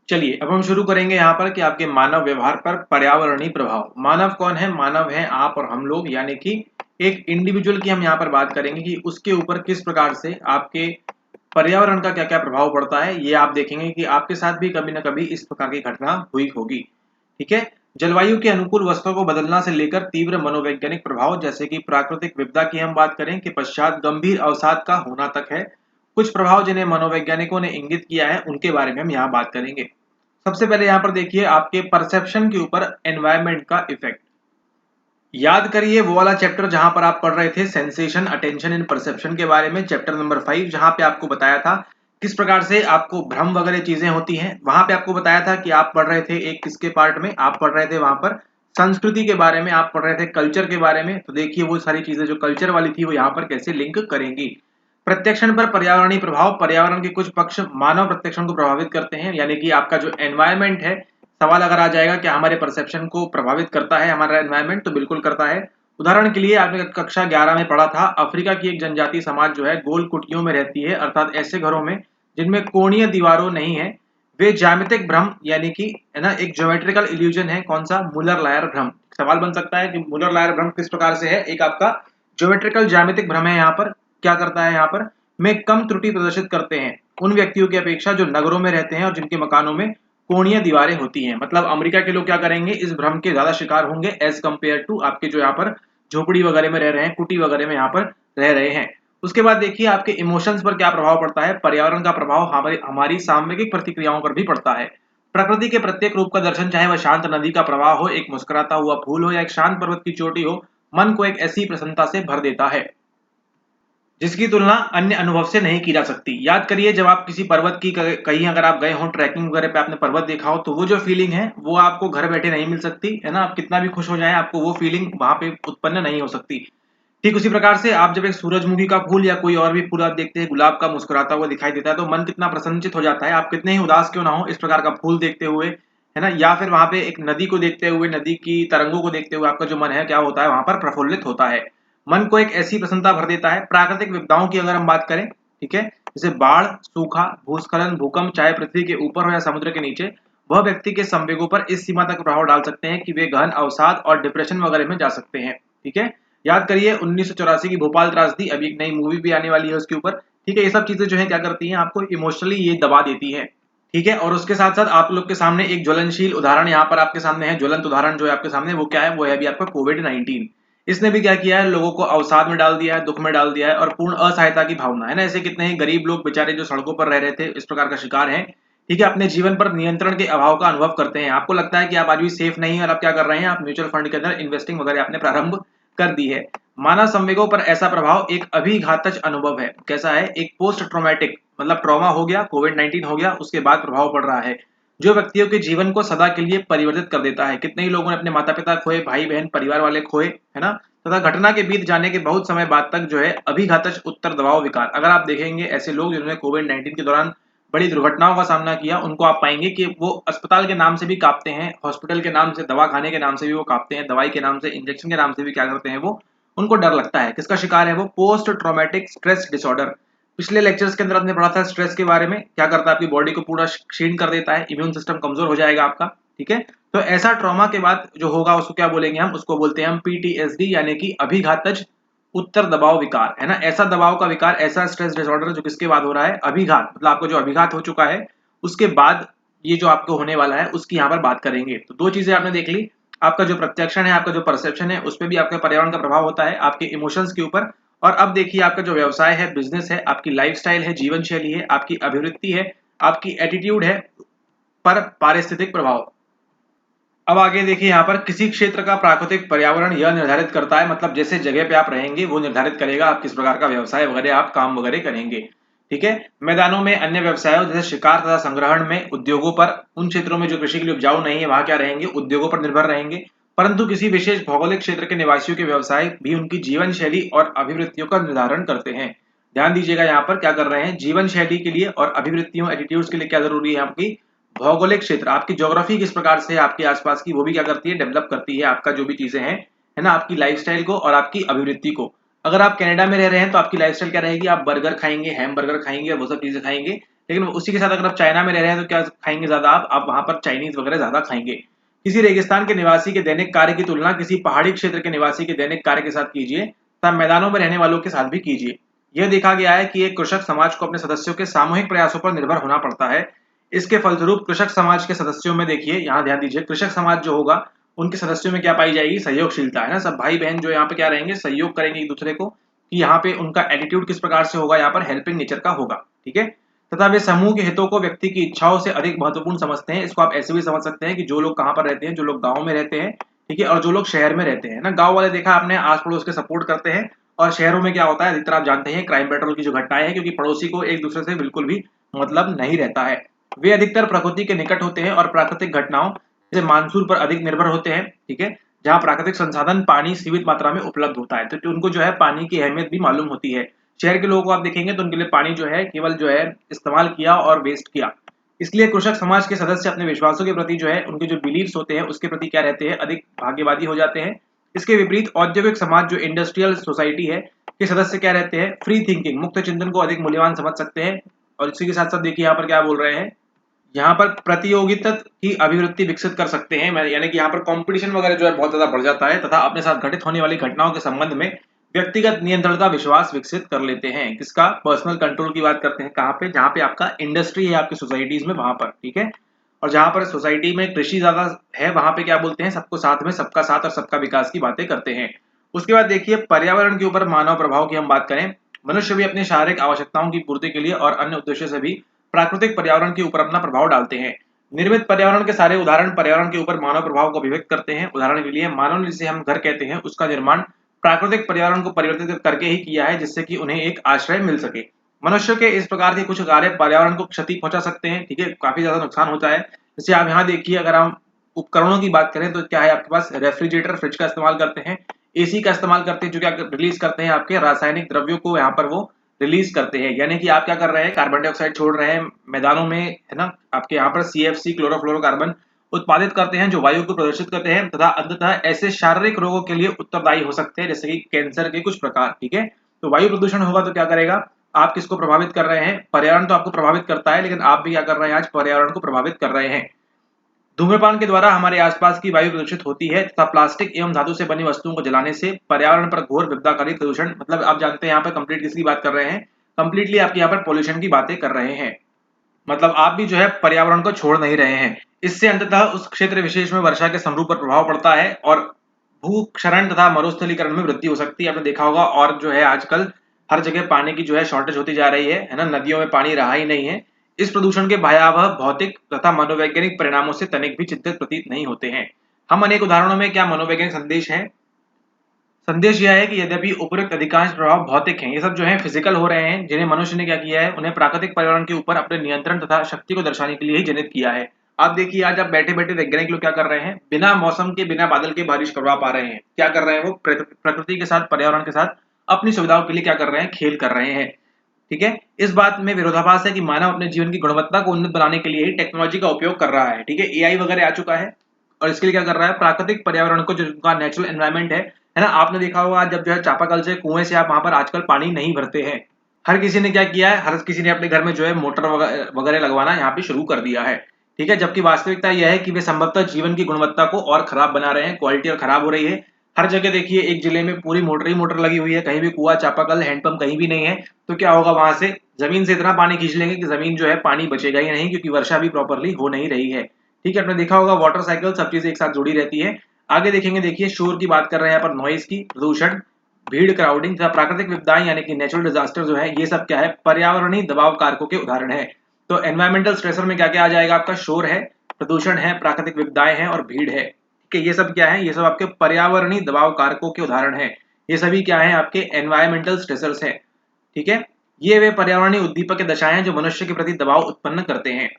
चलिए अब हम शुरू करेंगे यहाँ पर कि आपके मानव व्यवहार पर पर्यावरणीय प्रभाव। मानव कौन है? मानव है आप और हम लोग, यानी कि एक इंडिविजुअल की हम यहाँ पर बात करेंगे कि उसके ऊपर किस प्रकार से आपके पर्यावरण का क्या क्या प्रभाव पड़ता है। ये आप देखेंगे कि आपके साथ भी कभी ना कभी इस प्रकार की घटना हुई होगी। ठीक है। जलवायु के अनुकूल वस्तुओं को बदलना से लेकर तीव्र मनोवैज्ञानिक प्रभाव जैसे कि प्राकृतिक विपदा की हम बात करें कि पश्चात गंभीर अवसाद का होना तक है। कुछ प्रभाव जिन्हें मनोवैज्ञानिकों ने इंगित किया है उनके बारे में हम यहाँ बात करेंगे। सबसे पहले यहाँ पर देखिए आपके परसेप्शन के ऊपर एनवायरनमेंट का इफेक्ट। याद करिए वो वाला चैप्टर जहां पर आप पढ़ रहे थे सेंसेशन अटेंशन एंड परसेप्शन के बारे में, चैप्टर नंबर 5, जहां पे आपको बताया था किस प्रकार से आपको भ्रम वगैरह चीजें होती हैं। वहां पे आपको बताया था कि आप पढ़ रहे थे एक किसके पार्ट में, आप पढ़ रहे थे वहां पर संस्कृति के बारे में, आप पढ़ रहे थे कल्चर के बारे में। तो देखिए वो सारी चीजें जो कल्चर वाली थी वो यहाँ पर कैसे लिंक करेंगी। प्रत्यक्षण पर पर्यावरणीय प्रभाव। पर्यावरण के कुछ पक्ष मानव प्रत्यक्षण को प्रभावित करते हैं, यानी कि आपका जो एनवायरनमेंट है, सवाल अगर आ जाएगा कि हमारे परसेप्शन को प्रभावित करता है हमारा एनवायरनमेंट, तो बिल्कुल करता है। उदाहरण के लिए आपने कक्षा 11 में पढ़ा था, अफ्रीका की एक जनजातीय समाज जो है गोल कुटियों में रहती है, अर्थात ऐसे घरों में जिनमें कोणीय दीवारों नहीं है। वे ज्यामितिक भ्रम, यानी कि है ना, एक ज्योमेट्रिकल इल्यूजन है। कौन सा? मुलर लायर भ्रम। सवाल बन सकता है कि मुलर लायर भ्रम किस प्रकार से है? एक आपका ज्योमेट्रिकल ज्यामितिक भ्रम है। यहाँ पर क्या करता है? यहाँ पर में कम त्रुटि प्रदर्शित करते हैं उन व्यक्तियों की अपेक्षा जो नगरों में रहते हैं और जिनके मकानों में कोणीय दीवारें होती हैं। मतलब अमेरिका के लोग क्या करेंगे, इस भ्रम के ज्यादा शिकार होंगे एज कंपेयर टू आपके जो यहाँ पर झोपड़ी वगैरह में रह रहे हैं, कुटी वगैरह में यहाँ पर रह रहे हैं। उसके बाद देखिए आपके इमोशंस पर क्या प्रभाव पड़ता है। पर्यावरण का प्रभाव हमारी हमारी सामूहिक प्रतिक्रियाओं पर भी पड़ता है। प्रकृति के प्रत्येक रूप का दर्शन, चाहे वह शांत नदी का प्रवाह हो, एक मुस्कुराता हुआ फूल हो या एक शांत पर्वत की चोटी हो, मन को एक ऐसी प्रसन्नता से भर देता है जिसकी तुलना अन्य अनुभव से नहीं की जा सकती। याद करिए जब आप किसी पर्वत की कहीं अगर आप गए हो ट्रैकिंग वगैरह पे, आपने पर्वत देखा हो, तो वो जो फीलिंग है वो आपको घर बैठे नहीं मिल सकती है ना। आप कितना भी खुश हो जाए आपको वो फीलिंग वहां पे उत्पन्न नहीं हो सकती। ठीक उसी प्रकार से आप जब एक सूरजमुखी का फूल या कोई और भी फूल आप देखते हैं, गुलाब का मुस्कुराता हुआ दिखाई देता है, तो मन कितना प्रसन्नचित हो जाता है। आप कितने ही उदास क्यों ना हो, इस प्रकार का फूल देखते हुए, है ना, या फिर वहां पे एक नदी को देखते हुए, नदी की तरंगों को देखते हुए आपका जो मन है क्या होता है, वहां पर प्रफुल्लित होता है। मन को एक ऐसी प्रसन्नता भर देता है। प्राकृतिक विपदाओं की अगर हम बात करें, ठीक है, जैसे बाढ़, सूखा, भूस्खलन, भूकंप, चाहे पृथ्वी के ऊपर हो या समुद्र के नीचे, वह व्यक्ति के संवेगों पर इस सीमा तक प्रभाव डाल सकते हैं कि वे गहन अवसाद और डिप्रेशन वगैरह में जा सकते हैं। ठीक है। याद करिए 1984 की भोपाल त्रासदी, अभी एक नई मूवी भी आने वाली है उसके ऊपर। ठीक है। ये सब चीजें जो है क्या करती हैं, आपको इमोशनली ये दबा देती है। ठीक है। और उसके साथ साथ आप लोग के सामने एक ज्वलनशील उदाहरण यहाँ पर आपके सामने है, ज्वलंत उदाहरण जो है आपके सामने, वो क्या है? वो है अभी आपका कोविड-19। इसने भी क्या किया है, लोगों को अवसाद में डाल दिया है, दुख में डाल दिया है और पूर्ण असहायता की भावना, है ना। ऐसे कितने ही गरीब लोग बेचारे जो सड़कों पर रह रहे थे इस प्रकार का शिकार हैं। ठीक है। अपने जीवन पर नियंत्रण के अभाव का अनुभव करते हैं। आपको लगता है कि आप आज भी सेफ नहीं है और आप क्या कर रहे हैं, आप म्यूचुअल फंड के अंदर इन्वेस्टिंग वगैरह आपने प्रारंभ कर दी है। मानव संवेगों पर ऐसा प्रभाव एक अभिघातज अनुभव है। कैसा है? एक पोस्ट ट्रॉमेटिक, मतलब ट्रॉमा हो गया, कोविड-19 हो गया, उसके बाद प्रभाव पड़ रहा है जो व्यक्तियों के जीवन को सदा के लिए परिवर्तित कर देता है। कितने ही लोगों ने अपने माता पिता खोए, भाई बहन परिवार वाले खोए, है ना, तथा घटना के बीत जाने के बहुत समय बाद तक जो है अभिघातज उत्तर दबाव विकार। अगर आप देखेंगे ऐसे लोग जिन्होंने कोविड-19 के दौरान बड़ी दुर्घटनाओं का सामना किया, उनको आप पाएंगे कि वो अस्पताल के नाम से भी कांपते हैं, हॉस्पिटल के नाम से, दवा खाने के नाम से भी वो कांपते हैं, दवाई के नाम से, इंजेक्शन के नाम से भी क्या करते हैं, वो उनको डर लगता है। किसका शिकार है वो? Post traumatic stress disorder. पिछले लेक्चर्स के अंदर आपने पढ़ा था स्ट्रेस के बारे में, क्या करता है आपकी बॉडी को पूरा क्षीण कर देता है, इम्यून सिस्टम कमजोर हो जाएगा आपका। ठीक है। तो ऐसा ट्रॉमा के बाद जो होगा उसको क्या बोलेंगे हम? उसको बोलते हैं हम पीटीएसडी, यानी कि अभिघातज उत्तर दबाव विकार, है ना। ऐसा दबाव का विकार, ऐसा स्ट्रेस डिसऑर्डर जो किसके बाद हो रहा है? अभिघात, मतलब आपको जो अभिघात हो चुका है उसके बाद ये जो आपको होने वाला है उसकी यहाँ पर बात करेंगे। तो दो चीजें आपने देख ली, आपका जो प्रत्यक्षण है, आपका जो परसेप्शन है, उस पर भी आपके पर्यावरण का प्रभाव होता है, आपके इमोशंस के ऊपर। और अब देखिए आपका जो व्यवसाय है, बिजनेस है, आपकी लाइफस्टाइल है, जीवन शैली है, आपकी अभिवृत्ति है, आपकी एटीट्यूड है, पर पारिस्थितिक प्रभाव। अब आगे देखिए यहाँ पर किसी क्षेत्र का प्राकृतिक पर्यावरण यह निर्धारित करता है, मतलब जैसे जगह पे आप रहेंगे वो निर्धारित करेगा आप किस प्रकार का व्यवसाय वगैरह आप काम वगैरह करेंगे। ठीक है। मैदानों में अन्य व्यवसायों जैसे शिकार तथा संग्रहण में, उद्योगों पर, उन क्षेत्रों में जो कृषि के लिए उपजाऊ नहीं है वहां क्या रहेंगे? उद्योगों पर निर्भर रहेंगे। परंतु किसी विशेष भौगोलिक क्षेत्र के निवासियों के व्यवसाय भी उनकी जीवन शैली और अभिवृत्तियों का निर्धारण करते हैं। ध्यान दीजिएगा यहाँ पर क्या कर रहे हैं, जीवन शैली के लिए और अभिवृत्तियों एटीट्यूड्स के लिए क्या जरूरी है? आपकी भौगोलिक क्षेत्र, आपकी ज्योग्राफी किस प्रकार से है आपके आसपास की, वो भी क्या करती है? डेवलप करती है आपका जो भी चीजें हैं, है ना, आपकी लाइफस्टाइल को और आपकी अभिवृत्ति को। अगर आप कनाडा में रह रहे हैं तो आपकी लाइफस्टाइल क्या रहेगी? आप बर्गर खाएंगे, हैमबर्गर खाएंगे, वो सब चीजें खाएंगे। लेकिन उसी के साथ अगर आप चाइना में रह रहे हैं तो क्या खाएंगे ज्यादा आप वहां पर चाइनीज वगैरह ज्यादा खाएंगे। किसी रेगिस्तान के निवासी के दैनिक कार्य की तुलना किसी पहाड़ी क्षेत्र के निवासी के दैनिक कार्य के साथ कीजिए तथा मैदानों में रहने वालों के साथ भी कीजिए। यह देखा गया है कि एक कृषक समाज को अपने सदस्यों के सामूहिक प्रयासों पर निर्भर होना पड़ता है। इसके फलस्वरूप कृषक समाज के सदस्यों में, देखिए यहाँ ध्यान दीजिए, कृषक समाज जो होगा उनके सदस्यों में क्या पाई जाएगी, सहयोगशीलता, है ना। सब भाई बहन जो यहाँ पे क्या रहेंगे, सहयोग करेंगे एक दूसरे को, कि यहाँ पे उनका एटीट्यूड किस प्रकार से होगा, यहाँ पर हेल्पिंग नेचर का होगा, ठीक है। तथा वे समूह के हितों को व्यक्ति की इच्छाओं से अधिक महत्वपूर्ण समझते हैं। इसको आप ऐसे भी समझ सकते हैं कि जो लोग कहाँ पर रहते हैं, जो लोग गाँव में रहते हैं, ठीक है, और जो लोग शहर में रहते हैं ना। गाँव वाले देखा आपने आस पड़ोस के सपोर्ट करते हैं, और शहरों में क्या होता है, अधिकतर आप जानते हैं क्राइम पेट्रोल की जो घटनाएं हैं, क्योंकि पड़ोसी को एक दूसरे से बिल्कुल भी मतलब नहीं रहता है। वे अधिकतर प्रकृति के निकट होते हैं और प्राकृतिक घटनाओं जैसे मानसून पर अधिक निर्भर होते हैं, ठीक है, जहाँ प्राकृतिक संसाधन पानी सीमित मात्रा में उपलब्ध होता है, तो उनको जो है पानी की अहमियत भी मालूम होती है। शहर के लोगों को आप देखेंगे तो उनके लिए पानी जो है केवल जो है इस्तेमाल किया और वेस्ट किया। इसलिए कृषक समाज के सदस्य अपने विश्वासों के प्रति जो है, उनके जो बिलीव्स होते हैं उसके प्रति क्या रहते हैं, अधिक भाग्यवादी हो जाते हैं। इसके विपरीत औद्योगिक समाज जो इंडस्ट्रियल सोसाइटी है के सदस्य क्या रहते हैं, फ्री थिंकिंग, मुक्त चिंतन को अधिक मूल्यवान समझ सकते हैं। और इसी के साथ साथ देखिए यहाँ पर क्या बोल रहे हैं, यहाँ पर प्रतियोगिता की अभिवृत्ति विकसित कर सकते हैं, यानी कि यहाँ पर कंपटीशन वगैरह जो है बहुत ज्यादा बढ़ जाता है, तथा अपने साथ घटित होने वाली घटनाओं के संबंध में व्यक्तिगत नियंत्रण का विश्वास विकसित कर लेते हैं। किसका, पर्सनल कंट्रोल की बात करते हैं, कहाँ पे, जहाँ पे आपका इंडस्ट्री है आपकी सोसाइटीज में, वहां पर, ठीक है। और जहाँ पर सोसाइटी में कृषि ज्यादा है वहां पे क्या बोलते हैं, सबको साथ में, सबका साथ और सबका विकास की बातें करते हैं। उसके बाद देखिए पर्यावरण के ऊपर मानव प्रभाव की हम बात करें, मनुष्य भी अपनी शारीरिक आवश्यकताओं की पूर्ति के लिए और अन्य उद्देश्यों से भी प्राकृतिक पर्यावरण के ऊपर अपना प्रभाव डालते हैं। निर्मित पर्यावरण के सारे उदाहरण पर्यावरण के ऊपर मानव प्रभाव को अभिव्यक्त करते हैं। उदाहरण के लिए मानव ने जिसे हम घर कहते हैं उसका निर्माण प्राकृतिक पर्यावरण को परिवर्तित करके ही किया है, जिससे कि उन्हें एक आश्रय मिल सके। मनुष्य के इस प्रकार के कुछ कार्य पर्यावरण को क्षति पहुंचा सकते हैं, ठीक है, काफी ज्यादा नुकसान होता है। जैसे आप यहाँ देखिए, अगर हम उपकरणों की बात करें तो क्या है आपके पास, रेफ्रिजरेटर, फ्रिज का इस्तेमाल करते हैं, एसी का इस्तेमाल करते हैं, जो क्या रिलीज करते हैं आपके रासायनिक द्रव्यों को यहाँ पर वो रिलीज करते हैं। यानी कि आप क्या कर रहे हैं, कार्बन डाइऑक्साइड छोड़ रहे हैं मैदानों में, है ना। आपके यहाँ पर सीएफसी, क्लोरोफ्लोरोकार्बन उत्पादित करते हैं जो वायु को प्रदूषित करते हैं तथा अंततः ऐसे शारीरिक रोगों के लिए उत्तरदायी हो सकते हैं, जैसे कि कैंसर के कुछ प्रकार, ठीक है। तो वायु प्रदूषण होगा तो क्या करेगा, आप किसको प्रभावित कर रहे हैं, पर्यावरण तो आपको प्रभावित करता है, लेकिन आप भी क्या कर रहे हैं, आज पर्यावरण को प्रभावित कर रहे हैं। धूम्रपान के द्वारा हमारे आसपास की वायु प्रदूषित होती है तथा प्लास्टिक एवं धातु से बनी वस्तुओं को जलाने से पर्यावरण पर घोर विपदाकारी प्रदूषण, मतलब आप जानते हैं यहाँ पर कंप्लीट किसकी बात कर रहे हैं, कंप्लीटली आपके यहाँ पर पोल्यूशन की बातें कर रहे हैं। मतलब आप भी जो है पर्यावरण को छोड़ नहीं रहे हैं। इससे अंततः उस क्षेत्र विशेष में वर्षा के समरूप पर प्रभाव पड़ता है और भूक्षरण तथा मरुस्थलीकरण में वृद्धि हो सकती है, आपने देखा होगा। और जो है आजकल हर जगह पानी की जो है शॉर्टेज होती जा रही है ना, नदियों में पानी रहा ही नहीं है। इस प्रदूषण के भयावह भौतिक तथा मनोवैज्ञानिक परिणामों से तनिक भी चिंतित प्रतीत नहीं होते हैं। हम अनेक उदाहरणों में क्या मनोवैज्ञानिक संदेश है, संदेश यह है कि यद्यपि उपरोक्त अधिकांश प्रभाव भौतिक हैं, ये सब जो है फिजिकल हो रहे हैं, जिन्हें मनुष्य ने क्या किया है, उन्हें प्राकृतिक पर्यावरण के ऊपर अपने नियंत्रण तथा शक्ति को दर्शाने के लिए ही जनित किया है। आप देखिए आज आप बैठे बैठे वैज्ञानिक लोग क्या कर रहे हैं, बिना मौसम के, बिना बादल के बारिश करवा पा रहे हैं। क्या कर रहे हैं, वो प्रकृति के साथ, पर्यावरण के साथ अपनी सुविधाओं के लिए क्या कर रहे हैं, खेल कर रहे हैं, ठीक है। इस बात में विरोधाभास है कि मानव अपने जीवन की गुणवत्ता को उन्नत बनाने के लिए ही टेक्नोलॉजी का उपयोग कर रहा है, ठीक है। एआई वगैरह आ चुका है और इसके लिए क्या कर रहा है, प्राकृतिक पर्यावरण को, जो उनका नेचुरल एनवायरनमेंट है ना। आपने देखा होगा जब जो है चापाकल से, कुएं से आप वहां पर आजकल पानी नहीं भरते हैं। हर किसी ने क्या किया है, हर किसी ने अपने घर में जो है मोटर वगैरह लगवाना यहाँ पे शुरू कर दिया है, ठीक है। जबकि वास्तविकता यह है कि वे संभवतः जीवन की गुणवत्ता को और खराब बना रहे हैं, क्वालिटी और खराब हो रही है। हर जगह देखिए एक जिले में पूरी मोटर ही मोटर लगी हुई है, कहीं भी कुआ, चापाकल, हैंडपंप कहीं भी नहीं है। तो क्या होगा, वहां से जमीन से इतना पानी खींच लेंगे कि जमीन जो है पानी बचेगा ही नहीं, क्योंकि वर्षा भी प्रॉपरली हो नहीं रही है, ठीक है। आपने देखा होगा वाटर साइकिल, सब चीजें एक साथ जुड़ी रहती है। आगे देखेंगे, देखिए शोर की बात कर रहे हैं यहाँ पर, नॉइज की, प्रदूषण, भीड़, क्राउडिंग तथा प्राकृतिक विपदाएं यानी कि नेचुरल डिजास्टर जो है, ये सब क्या है, पर्यावरणीय दबाव कारकों के उदाहरण है। तो एनवायरमेंटल स्ट्रेसर में क्या क्या आ जाएगा, आपका शोर है, प्रदूषण है, प्राकृतिक विपदाएं हैं और भीड़ है, ठीक है। ये सब क्या है, ये सब आपके पर्यावरणीय दबाव कारकों के उदाहरण है। ये सभी क्या है, आपके एनवायरमेंटल स्ट्रेसर्स है, ठीक है। ये वे पर्यावरणीय उद्दीपक दशाएं हैं जो मनुष्य के प्रति दबाव उत्पन्न करते हैं।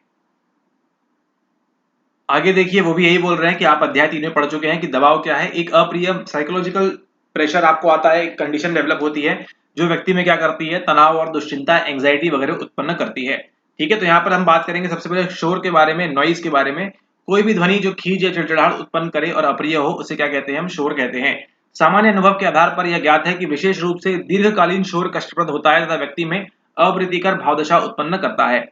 आगे देखिए वो भी यही बोल रहे हैं कि आप अध्याय 3 में पढ़ चुके हैं कि दबाव क्या है, एक अप्रिय साइकोलॉजिकल प्रेशर आपको आता है, एक कंडीशन डेवलप होती है जो व्यक्ति में क्या करती है, तनाव और दुश्चिंता, एंग्जाइटी वगैरह उत्पन्न करती है, ठीक है। तो यहाँ पर हम बात करेंगे सबसे पहले शोर के बारे में, नॉइज के बारे में। कोई भी ध्वनि जो खींच या चिड़चिड़ाहट उत्पन्न करे और अप्रिय हो, उसे क्या कहते हैं, हम शोर कहते हैं। सामान्य अनुभव के आधार पर यह ज्ञात है कि विशेष रूप से दीर्घकालीन शोर कष्टप्रद होता है तथा व्यक्ति में अप्रीतिकर भावदशा उत्पन्न करता है।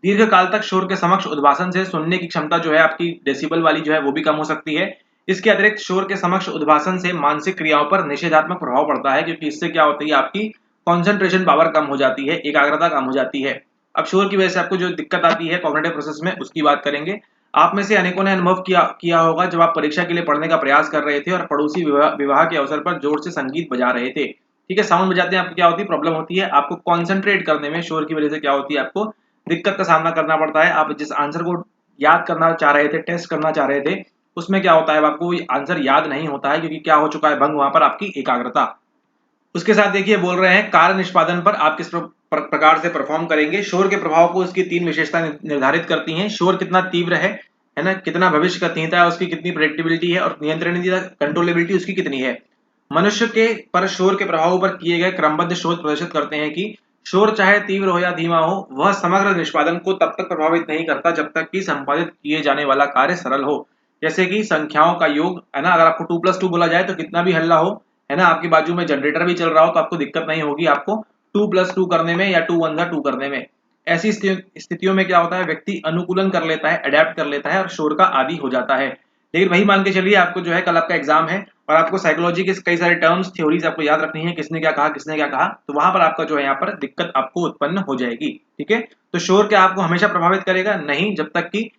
दीर्घ काल तक शोर के समक्ष उद्भाषण से सुनने की क्षमता जो है आपकी डेसिबल वाली जो है वो भी कम हो सकती है। इसके अतिरिक्त शोर के समक्ष उद्भाषण से मानसिक क्रियाओं पर निषेधात्मक प्रभाव पड़ता है, क्योंकि इससे क्या होती है आपकी कंसंट्रेशन पावर कम हो जाती है, एकाग्रता कम हो जाती है। अब शोर की वजह से आपको जो दिक्कत आती है कॉग्निटिव प्रोसेस में, उसकी बात करेंगे। आप में से अनेकों ने अनुभव किया होगा जब आप परीक्षा के लिए पढ़ने का प्रयास कर रहे थे और पड़ोसी विवाह के अवसर पर जोर से संगीत बजा रहे थे। ठीक है, साउंड बजाते हैं आपको क्या होती है, प्रॉब्लम होती है, आपको कॉन्सेंट्रेट करने में शोर की वजह से क्या होती है, आपको दिक्कत का सामना करना पड़ता है। आप जिस आंसर को याद करना चाह रहे थे, टेस्ट करना चाह रहे थे, उसमें क्या होता है आपको आंसर याद नहीं होता है, क्योंकि क्या हो चुका है भंग वहां पर आपकी एकाग्रता। उसके साथ देखिए बोल रहे हैं कार्य निष्पादन पर आप किस प्रकार से परफॉर्म करेंगे। शोर के प्रभाव को उसकी 3 विशेषताएं निर्धारित करती हैं। शोर कितना तीव्र है ना, कितना भविष्य का तीव्रता है, उसकी कितनी प्रेडिक्टेबिलिटी है, और नियंत्रणीयता कंट्रोलेबिलिटी उसकी कितनी है। मनुष्य के पर शोर के प्रभावों पर किए गए क्रमबद्ध शोध प्रदर्शित करते हैं कि शोर चाहे तीव्र हो या धीमा हो, वह समग्र निष्पादन को तब तक प्रभावित नहीं करता जब तक कि संपादित किए जाने वाला कार्य सरल हो। जैसे कि संख्याओं का योग है ना, अगर आपको 2+2 बोला जाए तो कितना भी हल्ला हो, है ना, आपकी बाजू में जनरेटर भी चल रहा हो तो आपको दिक्कत नहीं होगी आपको 2+2 करने में या 2 1 2 करने में। ऐसी स्थितियों में क्या होता है, व्यक्ति अनुकूलन कर लेता है, अडेप्ट कर लेता है और शोर का आदी हो जाता है। लेकिन वही मान के चलिए आपको जो है कल आपका एग्जाम है और आपको साइकोलॉजी के कई सारे टर्म्स थ्योरीज आपको याद रखनी है, किसने क्या कहा किसने क्या कहा, तो वहां पर आपका जो है यहाँ पर दिक्कत आपको उत्पन्न हो जाएगी। ठीक है, तो शोर क्या आपको हमेशा प्रभावित करेगा? नहीं, जब तक कि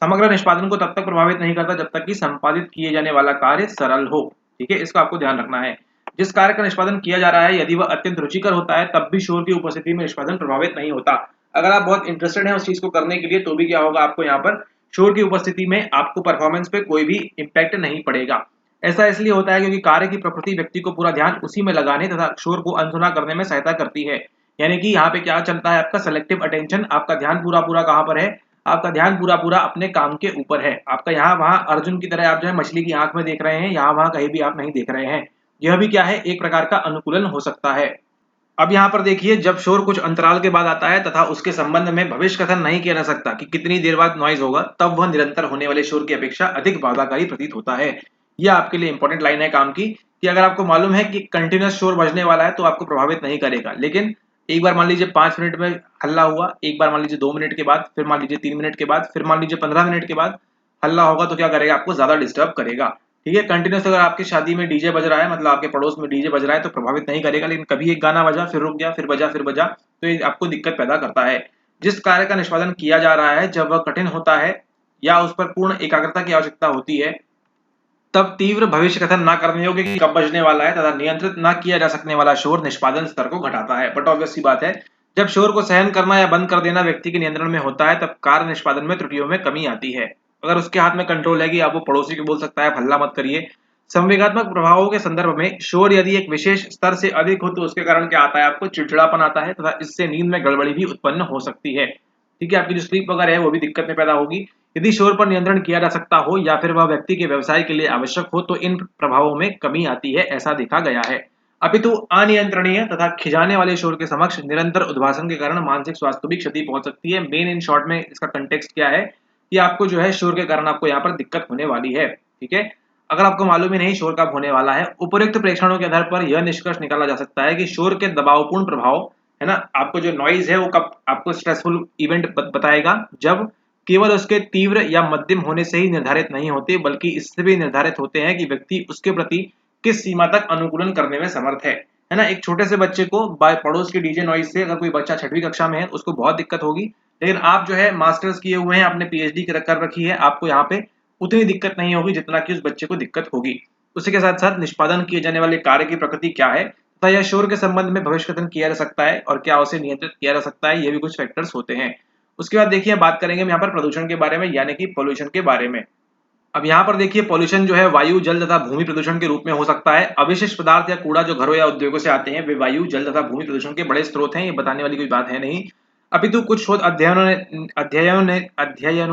समग्र निष्पादन को तब तक प्रभावित नहीं करता जब तक कि संपादित किए जाने वाला कार्य सरल हो। ठीक है, इसका आपको ध्यान रखना है। जिस कार्य का निष्पादन किया जा रहा है यदि वह अत्यंत रुचिकर होता है तब भी शोर की उपस्थिति में निष्पादन प्रभावित नहीं होता। अगर आप बहुत इंटरेस्टेड हैं उस चीज को करने के लिए तो भी क्या होगा, आपको यहाँ पर शोर की उपस्थिति में आपको परफॉर्मेंस पे कोई भी इम्पैक्ट नहीं पड़ेगा। ऐसा इसलिए होता है क्योंकि कार्य की प्रकृति व्यक्ति को पूरा ध्यान उसी में लगाने तथा शोर को अनसुना करने में सहायता करती है। यानी कि यहाँ पे क्या चलता है, आपका सेलेक्टिव अटेंशन, आपका ध्यान पूरा पूरा कहाँ पर है, आपका ध्यान पूरा पूरा अपने काम के ऊपर है। आपका यहाँ वहां अर्जुन की तरह आप जो है मछली की आंख में देख रहे हैं, यहाँ वहां कहीं भी आप नहीं देख रहे हैं। यह भी क्या है, एक प्रकार का अनुकूलन हो सकता है। अब यहाँ पर देखिए, जब शोर कुछ अंतराल के बाद आता है तथा उसके संबंध में भविष्य कथन नहीं किया जा सकता कि कितनी देर बाद नॉइज होगा, तब वह निरंतर होने वाले शोर की अपेक्षा अधिक बाधाकारी प्रतीत होता है। यह आपके लिए इंपॉर्टेंट लाइन है काम की, कि अगर आपको मालूम है कि कंटिन्यूस शोर बजने वाला है तो आपको प्रभावित नहीं करेगा, लेकिन एक बार मान लीजिए 5 मिनट में हल्ला हुआ, एक बार मान लीजिए 2 मिनट के बाद, फिर मान लीजिए 3 मिनट के बाद, फिर मान लीजिए 15 मिनट के बाद हल्ला होगा, तो क्या करेगा, आपको ज्यादा डिस्टर्ब करेगा। ठीक है, कंटिन्यूस अगर आपकी शादी में डीजे बज रहा है, मतलब आपके पड़ोस में डीजे बज रहा है, तो प्रभावित नहीं करेगा, लेकिन कभी एक गाना बजा फिर रुक गया फिर बजा फिर बजा, तो ये आपको दिक्कत पैदा करता है। जिस कार्य का निष्पादन किया जा रहा है जब वह कठिन होता है या उस पर पूर्ण एकाग्रता की आवश्यकता होती है, तब तीव्र भविष्य कथन ना करने योग्य कि कब बजने वाला है तथा नियंत्रित ना किया जा सकने वाला शोर निष्पादन स्तर को घटाता है। बट ऑब्वियस सी बात है, जब शोर को सहन करना या बंद कर देना व्यक्ति के नियंत्रण में होता है तब कार्य निष्पादन में त्रुटियों में कमी आती है। अगर उसके हाथ में कंट्रोल है कि आप वो पड़ोसी को बोल सकता है हल्ला मत करिए। संवेगात्मक प्रभावों के संदर्भ में शोर यदि एक विशेष स्तर से अधिक हो तो उसके कारण क्या आता है, आपको चिड़चिड़ापन आता है तथा इससे नींद में गड़बड़ी भी उत्पन्न हो सकती है। ठीक है, आपकी जो स्लीप वगैरह है वो भी दिक्कत में पैदा होगी। यदि शोर पर नियंत्रण किया जा सकता हो या फिर वह व्यक्ति के व्यवसाय के लिए आवश्यक हो तो इन प्रभावों में कमी आती है, ऐसा देखा गया है। अपितु अनियंत्रणीय तथा खिंचाने वाले शोर के समक्ष निरंतर उद्भाषण के कारण मानसिक स्वास्थ्य को भी क्षति पहुंच सकती है। मेन इन शॉर्ट में इसका कंटेक्स्ट क्या है कि आपको जो है शोर के कारण आपको यहाँ पर दिक्कत होने वाली है। ठीक है, अगर आपको मालूम ही नहीं शोर कब होने वाला है, उपयुक्त प्रेक्षणों के आधार पर यह निष्कर्ष निकाला जा सकता है कि शोर के दबावपूर्ण प्रभाव, है ना, आपको जो नॉइज है वो कब आपको स्ट्रेसफुल इवेंट बताएगा, जब केवल उसके तीव्र या मध्यम होने से ही निर्धारित नहीं होते, बल्कि इससे भी निर्धारित होते हैं कि व्यक्ति उसके प्रति किस सीमा तक अनुकूलन करने में समर्थ है ना। एक छोटे से बच्चे को पड़ोस के डीजे नॉइज से, अगर कोई बच्चा 6वीं कक्षा में है उसको बहुत दिक्कत होगी, लेकिन आप जो है मास्टर्स किए हुए हैं, आपने पीएचडी कर रखी है, आपको यहाँ पे उतनी दिक्कत नहीं होगी जितना कि उस बच्चे को दिक्कत होगी। उसी के साथ साथ निष्पादन किए जाने वाले कार्य की प्रकृति क्या है तथा यह शोर के संबंध में भविष्य कथन किया जा सकता है और क्या उसे नियंत्रित किया जा सकता है, ये भी कुछ फैक्टर्स होते हैं। उसके बाद देखिए बात करेंगे हम यहाँ पर प्रदूषण के बारे में, यानी कि पोल्यूशन के बारे में। अब यहाँ पर देखिए पॉल्यूशन जो है वायु, जल तथा भूमि प्रदूषण के रूप में हो सकता है। अवशिष्ट पदार्थ या कूड़ा जो घरों या उद्योगों से आते हैं वे वायु, जल तथा भूमि प्रदूषण के बड़े स्रोत हैं, ये बताने वाली कोई बात है नहीं। अपितु कुछ शोध अध्ययनों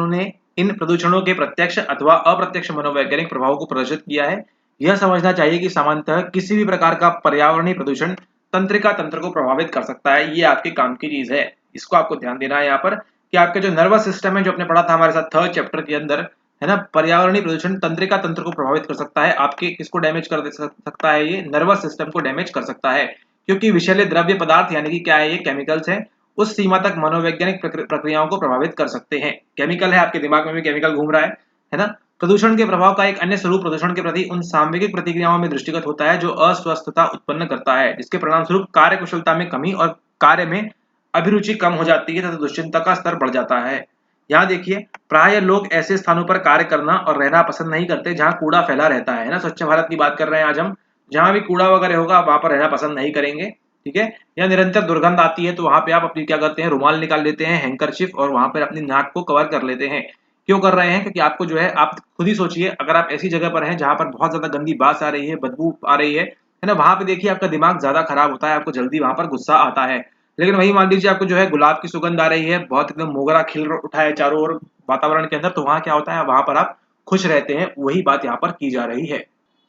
ने इन प्रदूषणों के प्रत्यक्ष अथवा अप्रत्यक्ष मनोवैज्ञानिक प्रभावों को प्रदर्शित किया है। यह समझना चाहिए कि सामान्यतः किसी भी प्रकार का पर्यावरणीय प्रदूषण तंत्रिका तंत्र को प्रभावित कर सकता है, ये आपके काम की चीज है। इसको आपको ध्यान देना है यहाँ पर कि आपके जो नर्वस सिस्टम है, जो आपने पढ़ा था हमारे साथ 3rd चैप्टर के अंदर, है ना, पर्यावरणीय प्रदूषण तंत्रिका तंत्र को प्रभावित कर सकता है। आपके किसको डैमेज कर सकता है, ये नर्वस सिस्टम को डैमेज कर सकता है, क्योंकि विषैले द्रव्य पदार्थ यानी कि क्या है, ये केमिकल्स हैं, उस सीमा तक मनोवैज्ञानिक प्रक्रियाओं को प्रभावित कर सकते हैं। केमिकल है, आपके दिमाग में भी केमिकल घूम रहा है ना? प्रदूषण के प्रभाव का एक अन्य स्वरूप प्रदूषण के प्रति उन सामूहिक प्रतिक्रियाओं में दृष्टिगत होता है जो अस्वस्थता उत्पन्न करता है, जिसके परिणाम स्वरूप कार्य कुशलता में कमी और कार्य में अभिरुचि कम हो जाती है तथा दुश्चिंता का स्तर बढ़ जाता है। यहाँ देखिए, प्राय लोग ऐसे स्थानों पर कार्य करना और रहना पसंद नहीं करते जहाँ कूड़ा फैला रहता है ना? स्वच्छ भारत की बात कर रहे हैं आज हम। जहाँ भी कूड़ा वगैरह होगा वहां पर रहना पसंद नहीं करेंगे, ठीक है? या निरंतर दुर्गंध आती है तो वहां पे आप अपनी क्या करते हैं, रुमाल निकाल लेते हैं, हैंकरचिफ, और वहां पर अपनी नाक को कवर कर लेते हैं। क्यों कर रहे हैं? क्योंकि आपको जो है, आप खुद ही सोचिए, अगर आप ऐसी जगह पर हैं जहां पर बहुत ज्यादा गंदी बास आ रही है, बदबू आ रही है ना? वहां पे देखिए आपका दिमाग ज्यादा खराब होता है, आपको जल्दी वहां पर गुस्सा आता है। लेकिन वही मान लीजिए आपको जो है गुलाब की सुगंध आ रही है, बहुत एकदम मोगरा खिल उठा है चारों ओर वातावरण के अंदर, तो वहां क्या होता है, वहां पर आप खुश रहते हैं। वही बात यहाँ पर की जा रही है,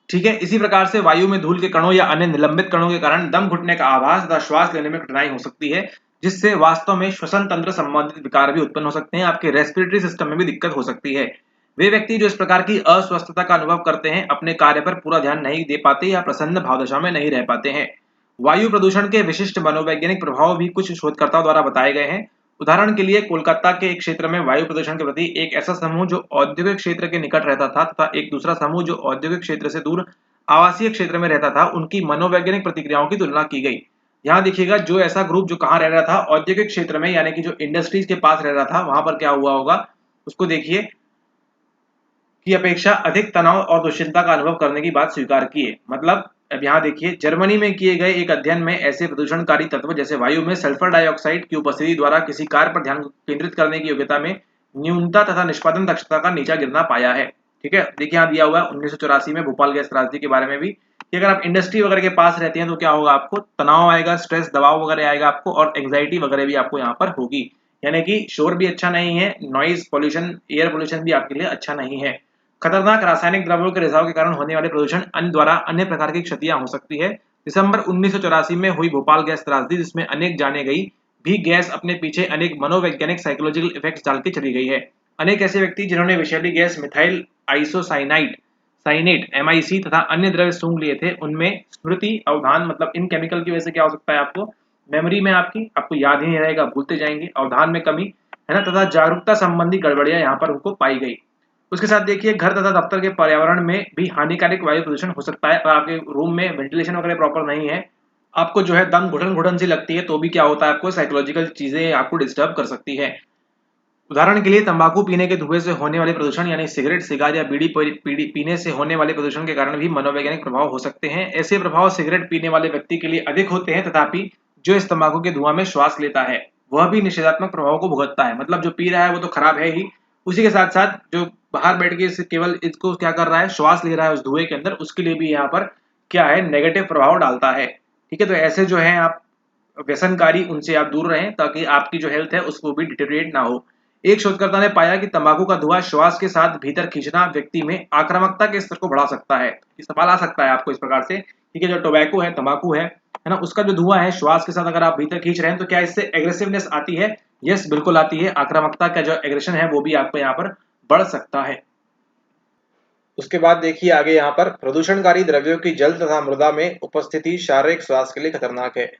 ठीक है? इसी प्रकार से वायु में धूल के कणों या अन्य निलंबित कणों के कारण दम घुटने का आभास तथा श्वास लेने में कठिनाई हो सकती है, जिससे वास्तव में श्वसन तंत्र संबंधित विकार भी उत्पन्न हो सकते हैं, आपके रेस्पिरेटरी सिस्टम में भी दिक्कत हो सकती है। वे व्यक्ति जो इस प्रकार की अस्वस्थता का अनुभव करते हैं, अपने कार्य पर पूरा ध्यान नहीं दे पाते या प्रसन्न भावदशा में नहीं रह पाते हैं। वायु प्रदूषण के विशिष्ट मनोवैज्ञानिक प्रभाव भी कुछ शोधकर्ताओं द्वारा बताए गए हैं। उदाहरण के लिए, कोलकाता के एक क्षेत्र में वायु प्रदूषण के प्रति एक ऐसा समूह जो औद्योगिक क्षेत्र के निकट रहता था तथा एक दूसरा समूह जो औद्योगिक क्षेत्र से दूर आवासीय क्षेत्र में रहता था, उनकी मनोवैज्ञानिक प्रतिक्रियाओं की तुलना की गई। यहाँ देखिएगा, जो ऐसा ग्रुप जो कहाँ रह रहा था, औद्योगिक क्षेत्र में, यानी कि जो इंडस्ट्रीज के पास रह रहा था, वहां पर क्या हुआ होगा, उसको देखिए की अपेक्षा अधिक तनाव और दुश्चिंता का अनुभव करने की बात स्वीकार की है। मतलब अब यहाँ देखिए, जर्मनी में किए गए एक अध्ययन में ऐसे प्रदूषणकारी तत्व जैसे वायु में सल्फर डाइऑक्साइड की उपस्थिति द्वारा किसी कार्य पर ध्यान केंद्रित करने की योग्यता में न्यूनता तथा निष्पादन दक्षता का नीचा गिरना पाया है। ठीक है, देखिए यहाँ दिया हुआ है 1984 में भोपाल गैस त्रासदी के बारे में भी, कि अगर आप इंडस्ट्री वगैरह के पास रहते हैं तो क्या होगा, आपको तनाव आएगा, स्ट्रेस, दबाव वगैरह आएगा आपको, और एंग्जाइटी वगैरह भी आपको यहाँ पर होगी। यानी कि शोर भी अच्छा नहीं है, नॉइज पोल्यूशन, एयर पोल्यूशन भी आपके लिए अच्छा नहीं है। खतरनाक रासायनिक द्रव्यों के रिसाव के कारण होने वाले प्रदूषण अन्य द्वारा अन्य प्रकार की क्षतियां हो सकती है। दिसंबर 1984 में हुई भोपाल गैस त्रासदी, जिसमें अनेक जाने गई भी गैस अपने पीछे अनेक मनोवैज्ञानिक साइकोलॉजिकल इफेक्ट्स डाल के चली गई है। अनेक ऐसे व्यक्ति जिन्होंने विषैली gas methyl isocyanide cyanate MIC तथा अन्य द्रव्य सूंघ लिए थे, उनमें स्मृति अवधान, मतलब इन केमिकल की वजह से क्या हो सकता है, आपको मेमोरी में आपको याद ही नहीं रहेगा, भूलते जाएंगे, अवधान में कमी है ना, तथा जागरूकता संबंधी गड़बड़ियां यहाँ पर उनको पाई गई। उसके साथ देखिए, घर तथा दफ्तर के पर्यावरण में भी हानिकारक वायु प्रदूषण हो सकता है। अगर आपके रूम में वेंटिलेशन वगैरह प्रॉपर नहीं है, आपको जो है दम घुटन घुटन सी लगती है, तो भी क्या होता है, आपको साइकोलॉजिकल चीजें आपको डिस्टर्ब कर सकती है। उदाहरण के लिए, तंबाकू पीने के धुएं से होने वाले प्रदूषण, यानी सिगरेट, सिगार या बीड़ी पीने से होने वाले प्रदूषण के कारण भी मनोवैज्ञानिक प्रभाव हो सकते हैं। ऐसे प्रभाव सिगरेट पीने वाले व्यक्ति के लिए अधिक होते हैं, तथापि जो इस तंबाकू के धुआं में श्वास लेता है वह भी निषेधात्मक प्रभाव को भुगतता है। मतलब जो पी रहा है वो तो खराब है ही, उसी के साथ साथ जो बाहर बैठ के केवल इसको क्या कर रहा है, श्वास ले रहा है उस धुएं के अंदर, उसके लिए भी यहाँ पर क्या है, नेगेटिव प्रभाव डालता है। ठीक है, तो ऐसे जो है आप व्यसनकारी, उनसे आप दूर रहें ताकि आपकी जो हेल्थ है उसको भी डिटेरियोरेट ना हो। एक शोधकर्ता ने पाया कि तंबाकू का धुआं श्वास के साथ भीतर खींचना व्यक्ति में आक्रामकता के स्तर को बढ़ा सकता है। सवाल आ सकता है आपको इस प्रकार से, ठीक है, जो टोबैको है, तंबाकू है ना, उसका जो धुआं है श्वास के साथ अगर आप भीतर खींच रहे हैं तो क्या इससे एग्रेसिवनेस आती है? यस, बिल्कुल आती है। आक्रामकता का जो एग्रेशन है वो भी आपको यहाँ पर बढ़ सकता है। उसके बाद देखिए आगे, यहाँ पर प्रदूषणकारी द्रव्यों की जल तथा मृदा में उपस्थिति शारीरिक स्वास्थ्य के लिए खतरनाक है।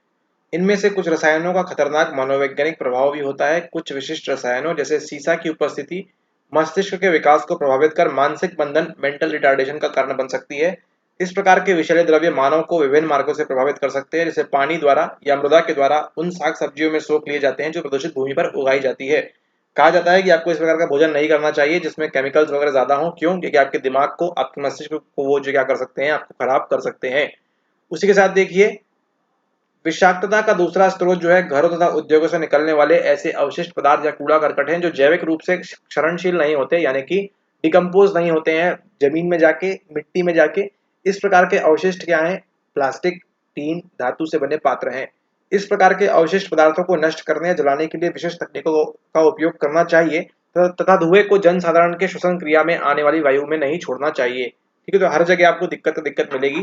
इनमें से कुछ रसायनों का खतरनाक मनोवैज्ञानिक प्रभाव भी होता है। कुछ विशिष्ट रसायनों जैसे सीसा की उपस्थिति मस्तिष्क के विकास को प्रभावित कर मानसिक बंधन, मेंटल रिटार्डेशन का कारण बन सकती है। इस प्रकार के विषैले द्रव्य मानव को विभिन्न मार्गों से प्रभावित कर सकते हैं, जैसे पानी द्वारा या मृदा के द्वारा उन साग सब्जियों में सोख लिए जाते हैं जो प्रदूषित भूमि पर उगाई जाती है। कहा जाता है कि आपको इस प्रकार का भोजन नहीं करना चाहिए जिसमें केमिकल्स वगैरह ज्यादा हो। क्यों? क्योंकि आपके दिमाग को, आपके मस्तिष्क को वो जो क्या कर सकते हैं, आपको खराब कर सकते हैं। उसी के साथ देखिए, विषाक्तता का दूसरा स्रोत जो है घरों तथा उद्योगों से निकलने वाले ऐसे अवशिष्ट पदार्थ या कूड़ा करकट हैं जो जैविक रूप से क्षरणशील नहीं होते, यानी कि डिकम्पोज नहीं होते हैं जमीन में जाके, मिट्टी में जाके। इस प्रकार के अवशिष्ट क्या हैं? प्लास्टिक, टीन, धातु से बने पात्र हैं। इस प्रकार के अवशिष्ट पदार्थों को नष्ट करने या जलाने के लिए विशेष तकनीकों का उपयोग करना चाहिए तथा धुएं को जनसाधारण के श्वसन क्रिया में आने वाली वायु में नहीं छोड़ना चाहिए। ठीक है, तो हर जगह आपको दिक्कत मिलेगी।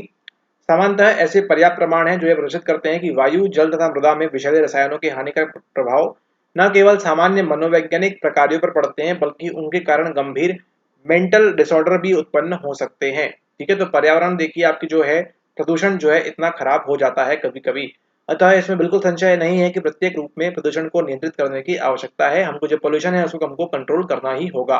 सामान्यतः ऐसे पर्याप्त प्रमाण हैं जो यह प्रदर्शित करते हैं कि वायु, जल तथा मृदा में विषैले रसायनों के हानिकारक प्रभाव न केवल सामान्य मनोवैज्ञानिक प्रकारों पर पड़ते हैं, बल्कि उनके कारण गंभीर मेंटल डिसऑर्डर भी उत्पन्न हो सकते हैं। ठीक है, तो पर्यावरण देखिए आपकी जो है प्रदूषण जो है इतना खराब हो जाता है कभी कभी, अतः इसमें बिल्कुल संशय नहीं है कि प्रत्येक रूप में प्रदूषण को नियंत्रित करने की आवश्यकता है। हमको जो पॉल्यूशन है उसको हमको कंट्रोल करना ही होगा।